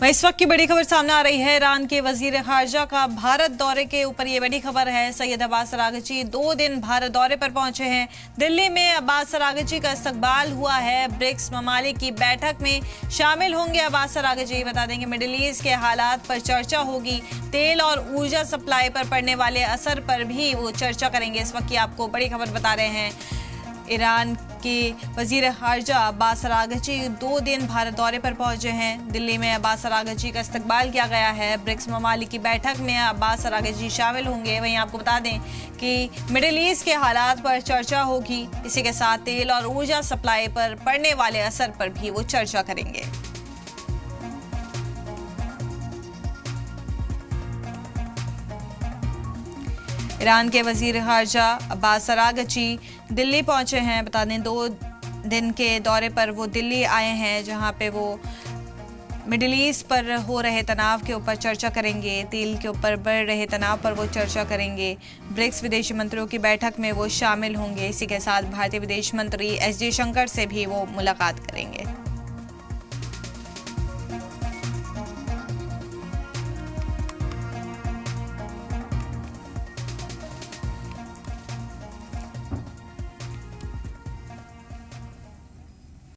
वहीं इस वक्त की बड़ी खबर सामने आ रही है। ईरान के वजीर खारजा का भारत दौरे के ऊपर ये बड़ी खबर है। सैयद अब्बास अराग़ची 2 दिन भारत दौरे पर पहुंचे हैं। दिल्ली में अब्बास अराग़ची का इस्तकबाल हुआ है। ब्रिक्स ममालिक की बैठक में शामिल होंगे अब्बास अराग़ची। बता देंगे मिडिल ईस्ट के हालात पर चर्चा होगी। तेल और ऊर्जा सप्लाई पर पड़ने वाले असर पर भी वो चर्चा करेंगे। इस वक्त की आपको बड़ी खबर बता रहे हैं। ईरान के वजीर खारजा अब्बास अराग़ची 2 दिन भारत दौरे पर पहुंचे हैं। दिल्ली में अब्बास अराग़ची का इस्तकबाल किया गया है। ब्रिक्स ममालिक की बैठक में अब्बास अराग़ची शामिल होंगे। वहीं आपको बता दें कि मिडिल ईस्ट के हालात पर चर्चा होगी। इसी के साथ तेल और ऊर्जा सप्लाई पर पड़ने वाले असर पर भी वो चर्चा करेंगे। ईरान के वजीर खारजा अब्बास अराग़ची दिल्ली पहुंचे हैं। बता दें 2 दिन के दौरे पर वो दिल्ली आए हैं, जहां पे वो मिडिल ईस्ट पर हो रहे तनाव के ऊपर चर्चा करेंगे। तेल के ऊपर बढ़ रहे तनाव पर वो चर्चा करेंगे। ब्रिक्स विदेशी मंत्रियों की बैठक में वो शामिल होंगे। इसी के साथ भारतीय विदेश मंत्री एस जयशंकर से भी वो मुलाकात करेंगे।